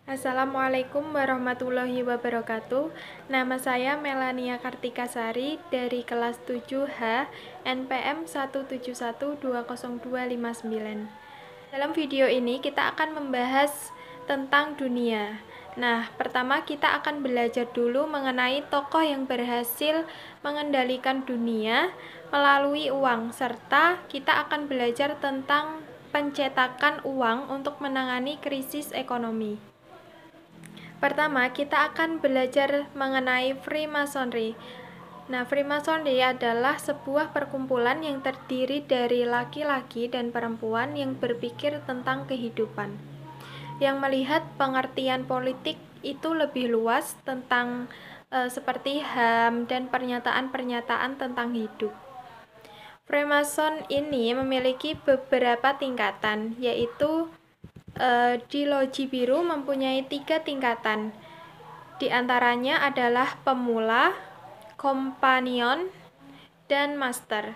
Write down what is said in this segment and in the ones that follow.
Assalamualaikum warahmatullahi wabarakatuh. Nama saya Melania Kartikasari dari kelas 7H NPM 1712029. Dalam video ini kita akan membahas tentang dunia. Nah, pertama kita akan belajar dulu mengenai tokoh yang berhasil mengendalikan dunia melalui uang, serta kita akan belajar tentang pencetakan uang untuk menangani krisis ekonomi. Pertama, kita akan belajar mengenai Freemasonry. Nah, Freemasonry adalah sebuah perkumpulan yang terdiri dari laki-laki dan perempuan yang berpikir tentang kehidupan, yang melihat pengertian politik itu lebih luas tentang seperti HAM dan pernyataan-pernyataan tentang hidup. Freemason ini memiliki beberapa tingkatan, yaitu di Loji Biru mempunyai 3 tingkatan. Di antaranya adalah pemula, companion, dan master.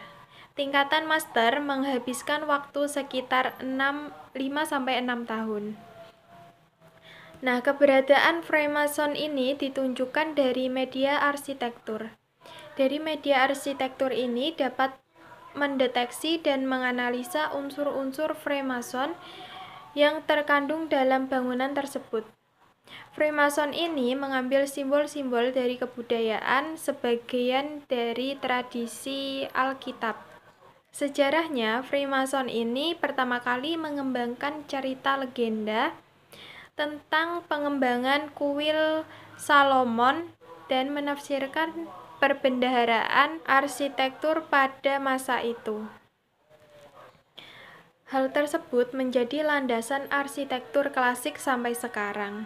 Tingkatan master menghabiskan waktu sekitar 5-6 tahun. Nah, keberadaan Freemason ini ditunjukkan dari media arsitektur. Dari media arsitektur ini dapat mendeteksi dan menganalisa unsur-unsur Freemason yang terkandung dalam bangunan tersebut. Freemason ini mengambil simbol-simbol dari kebudayaan sebagian dari tradisi Alkitab. Sejarahnya, Freemason ini pertama kali mengembangkan cerita legenda tentang pengembangan kuil Salomon dan menafsirkan perbendaharaan arsitektur pada masa itu. Hal tersebut menjadi landasan arsitektur klasik sampai sekarang.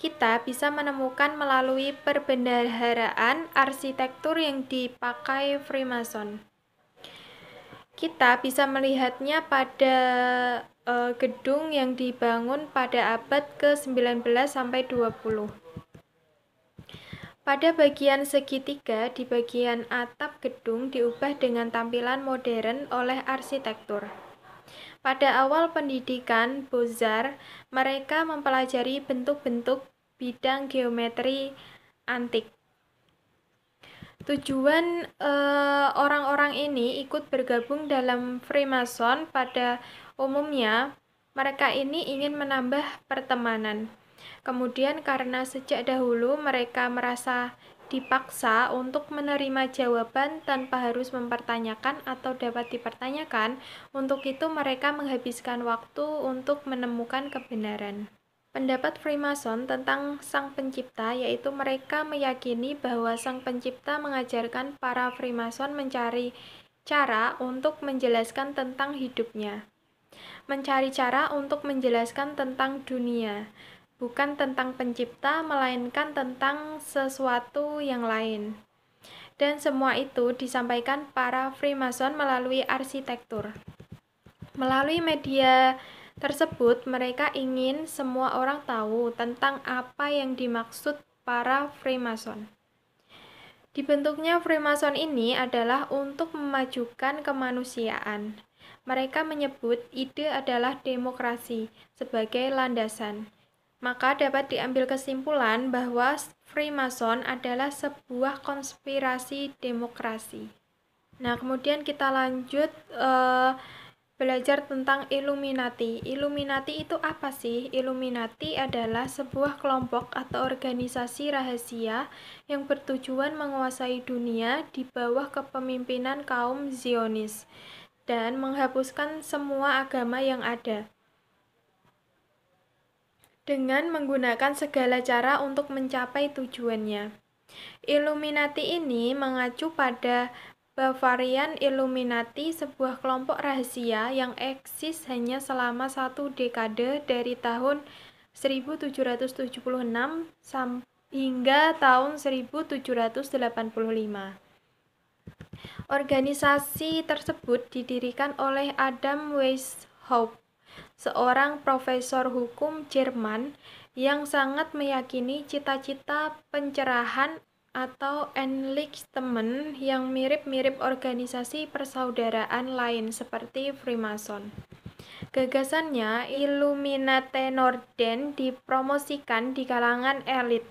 Kita bisa menemukan melalui perbendaharaan arsitektur yang dipakai Freemason. Kita bisa melihatnya pada gedung yang dibangun pada abad ke-19 sampai 20. Pada bagian segitiga di bagian atap gedung diubah dengan tampilan modern oleh arsitektur. Pada awal pendidikan Beaux-Arts, mereka mempelajari bentuk-bentuk bidang geometri antik. Tujuan orang-orang ini ikut bergabung dalam Freemason pada umumnya, mereka ini ingin menambah pertemanan. Kemudian karena sejak dahulu mereka merasa dipaksa untuk menerima jawaban tanpa harus mempertanyakan atau dapat dipertanyakan, untuk itu mereka menghabiskan waktu untuk menemukan kebenaran. Pendapat Freemason tentang Sang Pencipta yaitu mereka meyakini bahwa Sang Pencipta mengajarkan para Freemason mencari cara untuk menjelaskan tentang hidupnya, mencari cara untuk menjelaskan tentang dunia, bukan tentang pencipta, melainkan tentang sesuatu yang lain. Dan semua itu disampaikan para Freemason melalui arsitektur. Melalui media tersebut, mereka ingin semua orang tahu tentang apa yang dimaksud para Freemason. Dibentuknya Freemason ini adalah untuk memajukan kemanusiaan. Mereka menyebut ide adalah demokrasi sebagai landasan. Maka dapat diambil kesimpulan bahwa Freemason adalah sebuah konspirasi demokrasi. Nah, kemudian kita lanjut belajar tentang Illuminati. Illuminati itu apa sih? Illuminati adalah sebuah kelompok atau organisasi rahasia yang bertujuan menguasai dunia di bawah kepemimpinan kaum Zionis dan menghapuskan semua agama yang ada, dengan menggunakan segala cara untuk mencapai tujuannya. Illuminati ini mengacu pada Bavarian Illuminati, sebuah kelompok rahasia yang eksis hanya selama 1 dekade dari tahun 1776 hingga tahun 1785. Organisasi tersebut didirikan oleh Adam Weishaupt, seorang profesor hukum Jerman yang sangat meyakini cita-cita pencerahan atau Enlightenment yang mirip-mirip organisasi persaudaraan lain seperti Freemason. Gagasannya, Illuminate Norden dipromosikan di kalangan elit.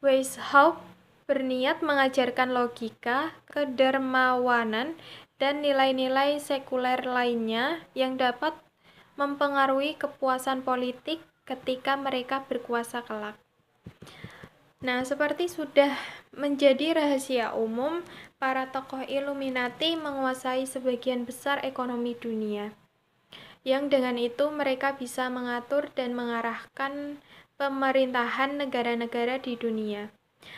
Weishaupt berniat mengajarkan logika, kedermawanan, dan nilai-nilai sekuler lainnya yang dapat mempengaruhi kepuasan politik ketika mereka berkuasa kelak. Nah, seperti sudah menjadi rahasia umum, para tokoh Illuminati menguasai sebagian besar ekonomi dunia, yang dengan itu mereka bisa mengatur dan mengarahkan pemerintahan negara-negara di dunia.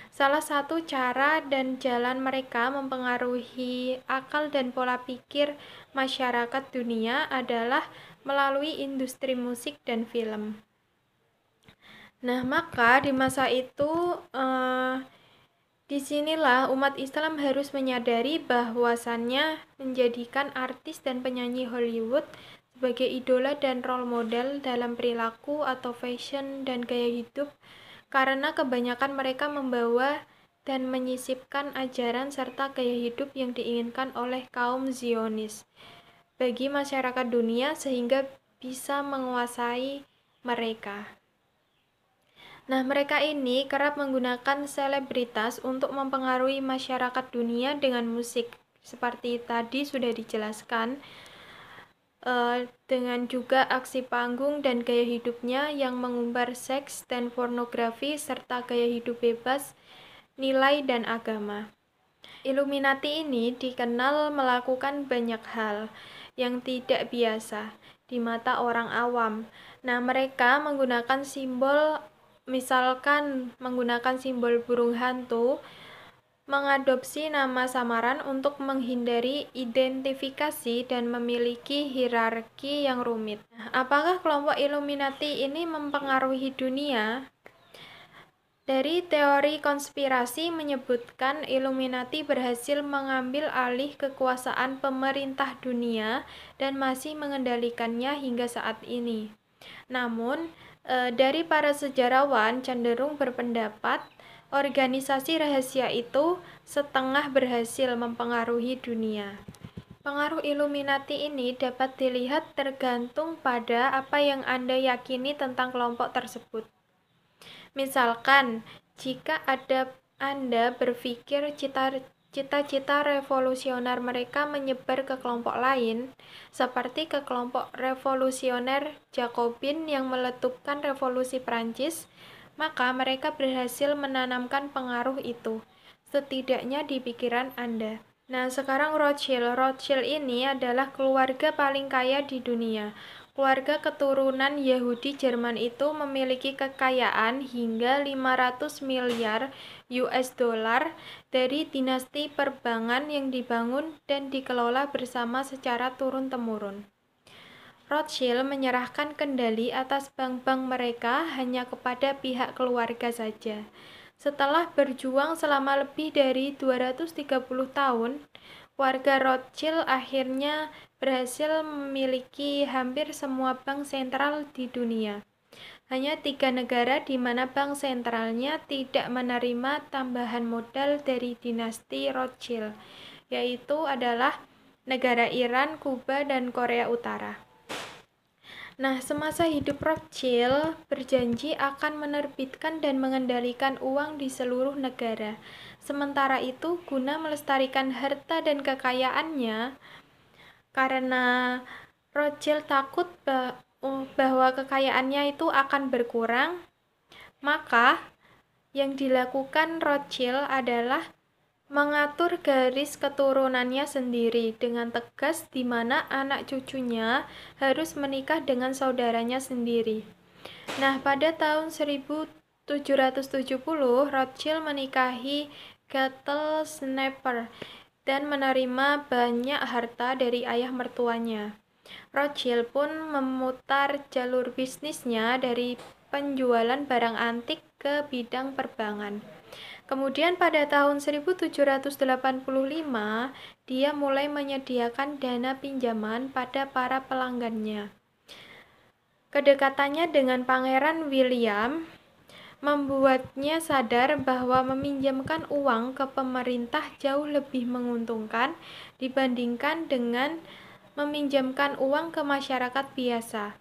Salah satu cara dan jalan mereka mempengaruhi akal dan pola pikir masyarakat dunia adalah melalui industri musik dan film. Nah, maka di masa itu disinilah umat Islam harus menyadari bahwasannya menjadikan artis dan penyanyi Hollywood sebagai idola dan role model dalam perilaku atau fashion dan gaya hidup, karena kebanyakan mereka membawa dan menyisipkan ajaran serta gaya hidup yang diinginkan oleh kaum Zionis bagi masyarakat dunia sehingga bisa menguasai mereka. Nah, mereka ini kerap menggunakan selebritas untuk mempengaruhi masyarakat dunia dengan musik. Seperti tadi sudah dijelaskan, dengan juga aksi panggung dan gaya hidupnya yang mengumbar seks dan pornografi serta gaya hidup bebas, nilai dan agama. Illuminati ini dikenal melakukan banyak hal yang tidak biasa di mata orang awam. Nah, mereka menggunakan simbol, misalkan menggunakan simbol burung hantu, mengadopsi nama samaran untuk menghindari identifikasi dan memiliki hierarki yang rumit. Apakah kelompok Illuminati ini mempengaruhi dunia? Dari teori konspirasi menyebutkan Illuminati berhasil mengambil alih kekuasaan pemerintah dunia dan masih mengendalikannya hingga saat ini. Namun, dari para sejarawan cenderung berpendapat organisasi rahasia itu setengah berhasil mempengaruhi dunia. Pengaruh Illuminati ini dapat dilihat tergantung pada apa yang Anda yakini tentang kelompok tersebut. Misalkan, jika Anda berpikir cita-cita revolusioner mereka menyebar ke kelompok lain, seperti ke kelompok revolusioner Jacobin yang meletupkan revolusi Prancis, maka mereka berhasil menanamkan pengaruh itu, setidaknya di pikiran Anda. Nah, sekarang Rothschild ini adalah keluarga paling kaya di dunia. Keluarga keturunan Yahudi Jerman itu memiliki kekayaan hingga 500 miliar US dollar dari dinasti perbankan yang dibangun dan dikelola bersama secara turun-temurun. Rothschild menyerahkan kendali atas bank-bank mereka hanya kepada pihak keluarga saja. Setelah berjuang selama lebih dari 230 tahun, warga Rothschild akhirnya berhasil memiliki hampir semua bank sentral di dunia. Hanya 3 negara di mana bank sentralnya tidak menerima tambahan modal dari dinasti Rothschild, yaitu adalah negara Iran, Kuba, dan Korea Utara. Nah, semasa hidup Rothschild berjanji akan menerbitkan dan mengendalikan uang di seluruh negara. Sementara itu, guna melestarikan harta dan kekayaannya, karena Rothschild takut bahwa kekayaannya itu akan berkurang, maka yang dilakukan Rothschild adalah mengatur garis keturunannya sendiri dengan tegas, di mana anak cucunya harus menikah dengan saudaranya sendiri. Nah, pada tahun 1770, Rothschild menikahi Gretel Snapper dan menerima banyak harta dari ayah mertuanya. Rothschild pun memutar jalur bisnisnya dari penjualan barang antik ke bidang perbankan. Kemudian pada tahun 1785, dia mulai menyediakan dana pinjaman pada para pelanggannya. Kedekatannya dengan Pangeran William membuatnya sadar bahwa meminjamkan uang ke pemerintah jauh lebih menguntungkan dibandingkan dengan meminjamkan uang ke masyarakat biasa.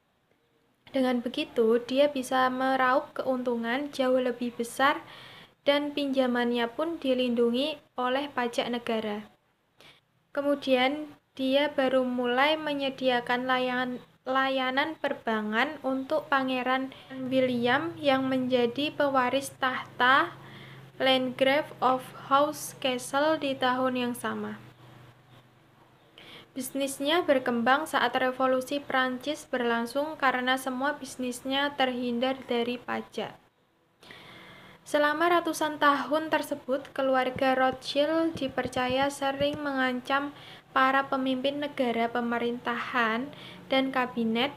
Dengan begitu, dia bisa meraup keuntungan jauh lebih besar dan pinjamannya pun dilindungi oleh pajak negara. Kemudian, dia baru mulai menyediakan layanan perbankan untuk Pangeran William yang menjadi pewaris tahta Landgrave of Hesse-Kassel di tahun yang sama. Bisnisnya berkembang saat Revolusi Prancis berlangsung karena semua bisnisnya terhindar dari pajak. Selama ratusan tahun tersebut, keluarga Rothschild dipercaya sering mengancam para pemimpin negara, pemerintahan, dan kabinet.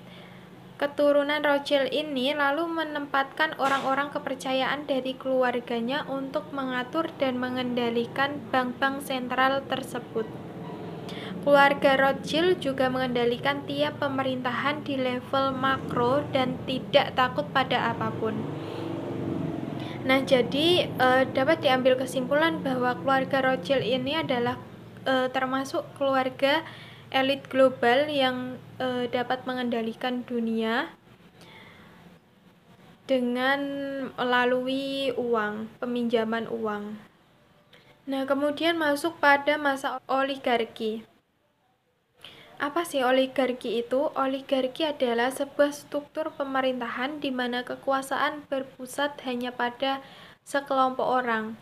Keturunan Rothschild ini lalu menempatkan orang-orang kepercayaan dari keluarganya untuk mengatur dan mengendalikan bank-bank sentral tersebut. Keluarga Rothschild juga mengendalikan tiap pemerintahan di level makro dan tidak takut pada apapun. Nah, jadi dapat diambil kesimpulan bahwa keluarga Rothschild ini adalah termasuk keluarga elit global yang dapat mengendalikan dunia dengan melalui uang, peminjaman uang. Nah, kemudian masuk pada masa oligarki. Apa sih oligarki itu? Oligarki adalah sebuah struktur pemerintahan di mana kekuasaan berpusat hanya pada sekelompok orang.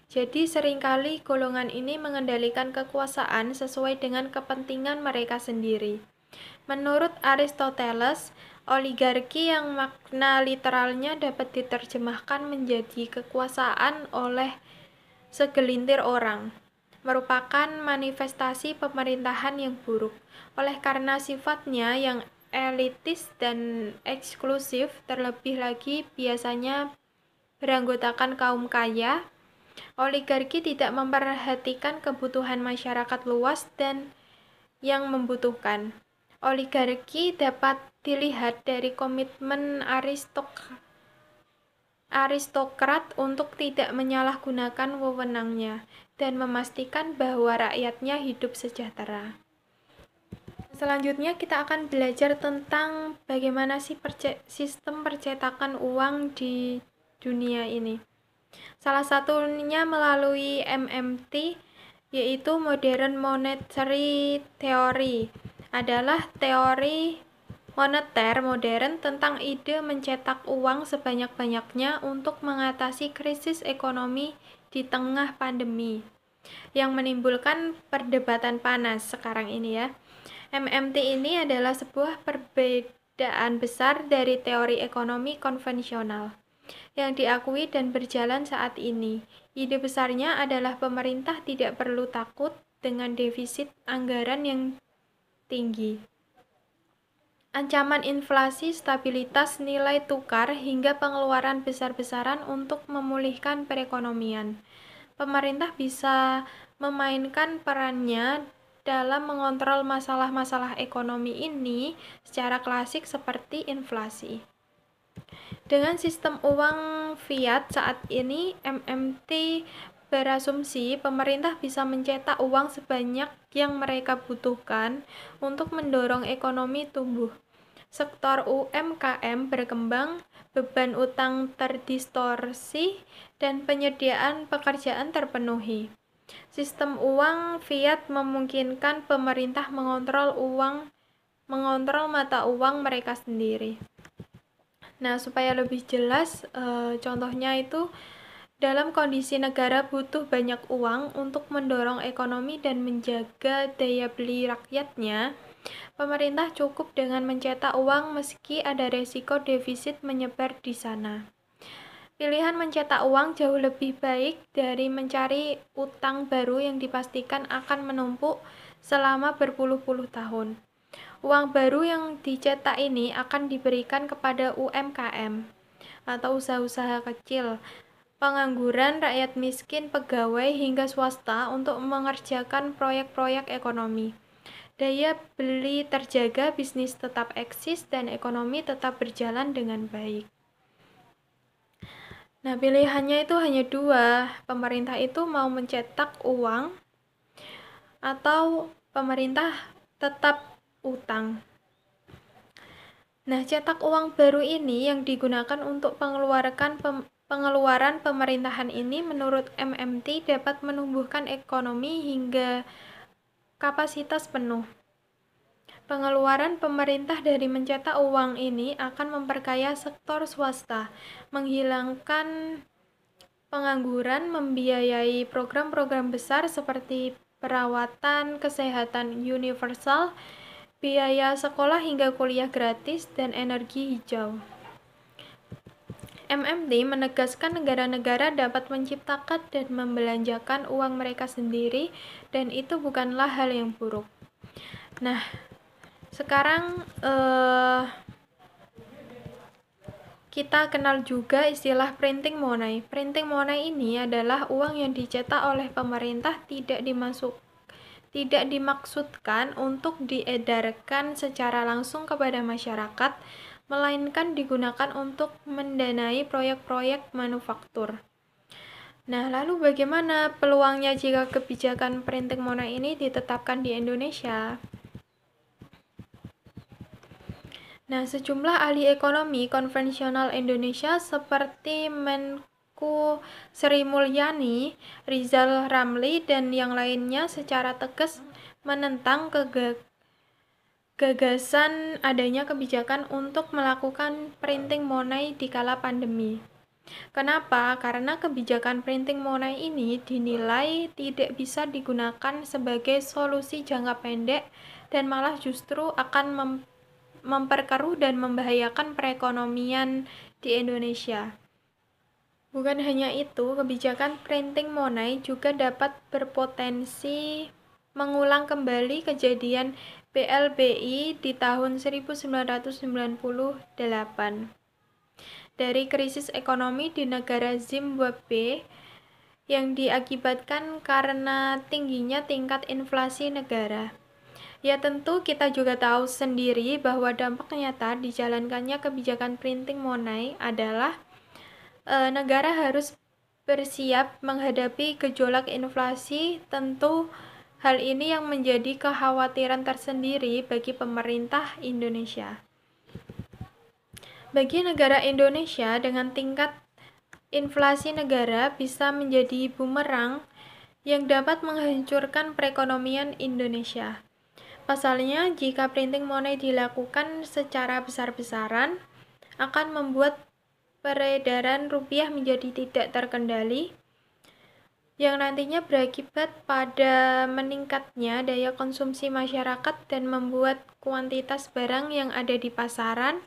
Jadi seringkali golongan ini mengendalikan kekuasaan sesuai dengan kepentingan mereka sendiri. Menurut Aristoteles, oligarki yang makna literalnya dapat diterjemahkan menjadi kekuasaan oleh segelintir orang, merupakan manifestasi pemerintahan yang buruk. Oleh karena sifatnya yang elitis dan eksklusif, terlebih lagi biasanya beranggotakan kaum kaya, oligarki tidak memperhatikan kebutuhan masyarakat luas dan yang membutuhkan. Oligarki dapat dilihat dari komitmen aristokrat untuk tidak menyalahgunakan wewenangnya dan memastikan bahwa rakyatnya hidup sejahtera. Selanjutnya kita akan belajar tentang bagaimana sih sistem percetakan uang di dunia ini. Salah satunya melalui MMT, yaitu Modern Monetary Theory, adalah teori moneter modern tentang ide mencetak uang sebanyak-banyaknya untuk mengatasi krisis ekonomi di tengah pandemi yang menimbulkan perdebatan panas sekarang ini ya. MMT ini adalah sebuah perbedaan besar dari teori ekonomi konvensional yang diakui dan berjalan saat ini. Ide besarnya adalah pemerintah tidak perlu takut dengan defisit anggaran yang tinggi, ancaman inflasi, stabilitas nilai tukar, hingga pengeluaran besar-besaran untuk memulihkan perekonomian. Pemerintah bisa memainkan perannya dalam mengontrol masalah-masalah ekonomi ini secara klasik seperti inflasi. Dengan sistem uang fiat saat ini, MMT berasumsi pemerintah bisa mencetak uang sebanyak yang mereka butuhkan untuk mendorong ekonomi tumbuh. Sektor UMKM berkembang, beban utang terdistorsi, dan penyediaan pekerjaan terpenuhi. Sistem uang fiat memungkinkan pemerintah mengontrol mata uang mereka sendiri. Nah, supaya lebih jelas, contohnya itu dalam kondisi negara butuh banyak uang untuk mendorong ekonomi dan menjaga daya beli rakyatnya, pemerintah cukup dengan mencetak uang meski ada resiko defisit menyebar di sana. Pilihan mencetak uang jauh lebih baik dari mencari utang baru yang dipastikan akan menumpuk selama berpuluh-puluh tahun. Uang baru yang dicetak ini akan diberikan kepada UMKM atau usaha-usaha kecil, pengangguran, rakyat miskin, pegawai, hingga swasta untuk mengerjakan proyek-proyek ekonomi. Daya beli terjaga, bisnis tetap eksis, dan ekonomi tetap berjalan dengan baik. Nah, pilihannya itu hanya dua. Pemerintah itu mau mencetak uang atau pemerintah tetap utang. Nah, cetak uang baru ini yang digunakan untuk pengeluaran pemerintahan ini menurut MMT dapat menumbuhkan ekonomi hingga kapasitas penuh. Pengeluaran pemerintah dari mencetak uang ini akan memperkaya sektor swasta, menghilangkan pengangguran, membiayai program-program besar seperti perawatan kesehatan universal, biaya sekolah hingga kuliah gratis, dan energi hijau. MMT menegaskan negara-negara dapat menciptakan dan membelanjakan uang mereka sendiri, dan itu bukanlah hal yang buruk. Nah, sekarang kita kenal juga istilah printing money. Printing money ini adalah uang yang dicetak oleh pemerintah tidak dimaksudkan untuk diedarkan secara langsung kepada masyarakat, melainkan digunakan untuk mendanai proyek-proyek manufaktur. Nah, lalu bagaimana peluangnya jika kebijakan printing money ini ditetapkan di Indonesia? Nah, sejumlah ahli ekonomi konvensional Indonesia seperti Menku Sri Mulyani, Rizal Ramli, dan yang lainnya secara tegas menentang gagasan adanya kebijakan untuk melakukan printing money di kala pandemi. Kenapa? Karena kebijakan printing money ini dinilai tidak bisa digunakan sebagai solusi jangka pendek dan malah justru akan memperkeruh dan membahayakan perekonomian di Indonesia. Bukan hanya itu, kebijakan printing money juga dapat berpotensi mengulang kembali kejadian BLBI di tahun 1998. Dari krisis ekonomi di negara Zimbabwe yang diakibatkan karena tingginya tingkat inflasi negara. Ya, tentu kita juga tahu sendiri bahwa dampak nyata dijalankannya kebijakan printing money adalah negara harus bersiap menghadapi gejolak inflasi. Tentu hal ini yang menjadi kekhawatiran tersendiri bagi pemerintah Indonesia. Bagi negara Indonesia, dengan tingkat inflasi negara bisa menjadi bumerang yang dapat menghancurkan perekonomian Indonesia. Pasalnya, jika printing money dilakukan secara besar-besaran, akan membuat peredaran rupiah menjadi tidak terkendali, yang nantinya berakibat pada meningkatnya daya konsumsi masyarakat dan membuat kuantitas barang yang ada di pasaran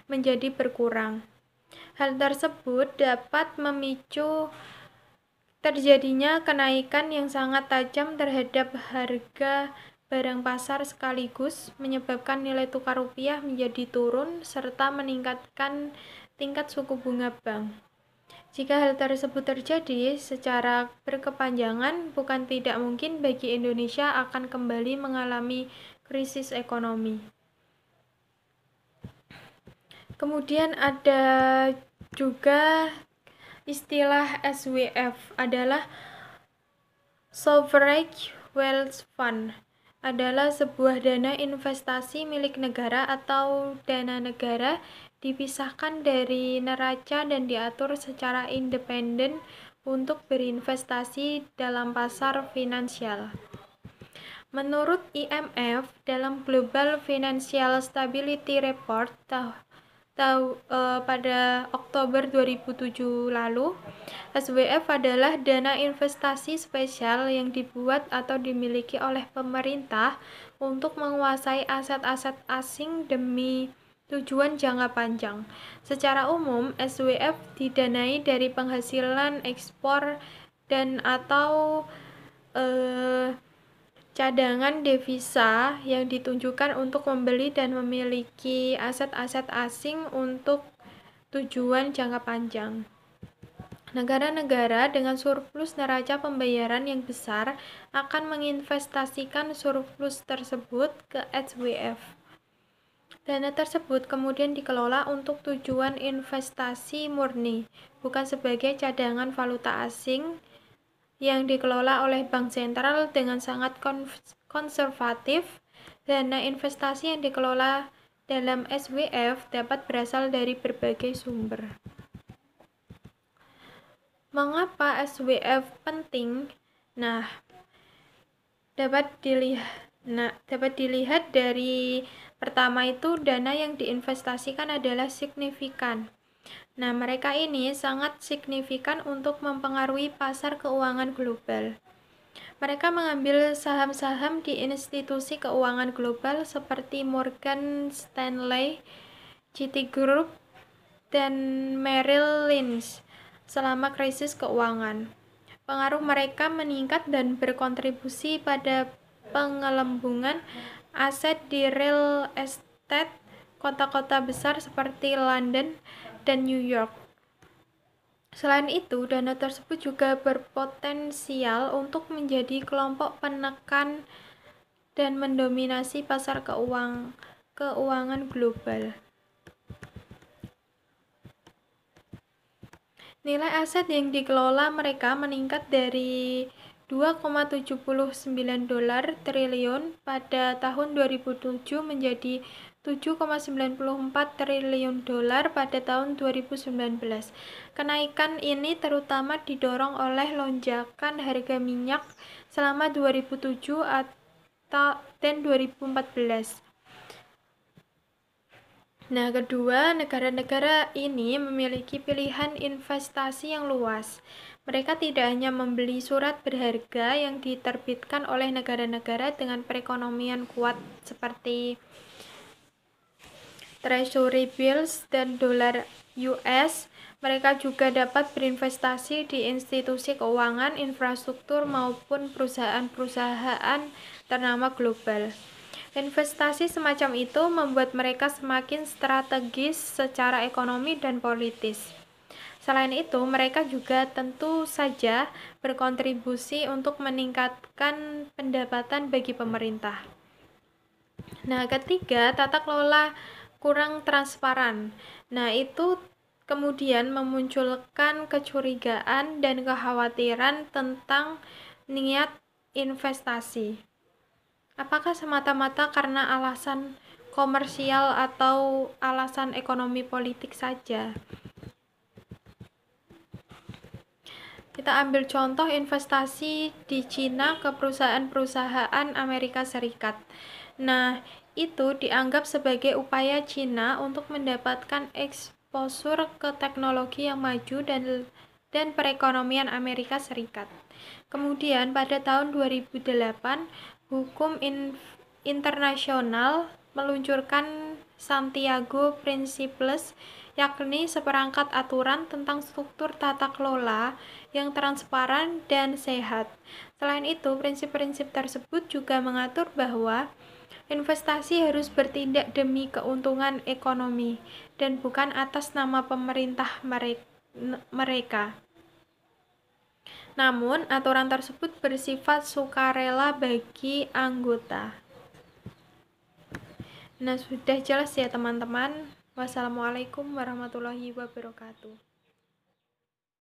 menjadi berkurang. Hal tersebut dapat memicu terjadinya kenaikan yang sangat tajam terhadap harga barang pasar sekaligus menyebabkan nilai tukar rupiah menjadi turun serta meningkatkan tingkat suku bunga bank. Jika hal tersebut terjadi secara berkepanjangan, bukan tidak mungkin bagi Indonesia akan kembali mengalami krisis ekonomi. Kemudian ada juga istilah SWF adalah Sovereign Wealth Fund, adalah sebuah dana investasi milik negara atau dana negara dipisahkan dari neraca dan diatur secara independen untuk berinvestasi dalam pasar finansial. Menurut IMF, dalam Global Financial Stability Report pada Oktober 2007 lalu, SWF adalah dana investasi spesial yang dibuat atau dimiliki oleh pemerintah untuk menguasai aset-aset asing demi tujuan jangka panjang. Secara umum, SWF didanai dari penghasilan ekspor dan atau cadangan devisa yang ditunjukkan untuk membeli dan memiliki aset-aset asing untuk tujuan jangka panjang. Negara-negara dengan surplus neraca pembayaran yang besar akan menginvestasikan surplus tersebut ke SWF. Dana tersebut kemudian dikelola untuk tujuan investasi murni, bukan sebagai cadangan valuta asing yang dikelola oleh bank sentral dengan sangat konservatif Dana investasi yang dikelola dalam SWF dapat berasal dari berbagai sumber. Mengapa SWF penting? Nah, dapat dilihat dari pertama itu dana yang diinvestasikan adalah signifikan. Nah, mereka ini sangat signifikan untuk mempengaruhi pasar keuangan global. Mereka mengambil saham-saham di institusi keuangan global seperti Morgan Stanley, Citigroup, dan Merrill Lynch selama krisis keuangan. Pengaruh mereka meningkat dan berkontribusi pada penggelembungan aset di real estate kota-kota besar seperti London dan New York. Selain itu, dana tersebut juga berpotensial untuk menjadi kelompok penekan dan mendominasi pasar keuangan global. Nilai aset yang dikelola mereka meningkat dari $2,79 triliun pada tahun 2007 menjadi $7,94 triliun pada tahun 2019. Kenaikan ini terutama didorong oleh lonjakan harga minyak selama 2007 dan 2014. Nah, kedua, negara-negara ini memiliki pilihan investasi yang luas. Mereka tidak hanya membeli surat berharga yang diterbitkan oleh negara-negara dengan perekonomian kuat seperti Treasury bills dan dolar US. Mereka juga dapat berinvestasi di institusi keuangan, infrastruktur, maupun perusahaan-perusahaan ternama global. Investasi semacam itu membuat mereka semakin strategis secara ekonomi dan politis. Selain itu, mereka juga tentu saja berkontribusi untuk meningkatkan pendapatan bagi pemerintah. Nah, ketiga, tata kelola kurang transparan. Nah, itu kemudian memunculkan kecurigaan dan kekhawatiran tentang niat investasi. Apakah semata-mata karena alasan komersial atau alasan ekonomi politik saja? Kita ambil contoh investasi di Cina ke perusahaan-perusahaan Amerika Serikat. Nah, itu dianggap sebagai upaya Cina untuk mendapatkan eksposur ke teknologi yang maju dan perekonomian Amerika Serikat. Kemudian pada tahun 2008, hukum internasional meluncurkan Santiago Principles, yakni seperangkat aturan tentang struktur tata kelola yang transparan dan sehat. Selain itu, prinsip-prinsip tersebut juga mengatur bahwa investasi harus bertindak demi keuntungan ekonomi dan bukan atas nama pemerintah mereka. Namun, aturan tersebut bersifat sukarela bagi anggota. Nah, sudah jelas ya teman-teman. Wassalamualaikum warahmatullahi wabarakatuh.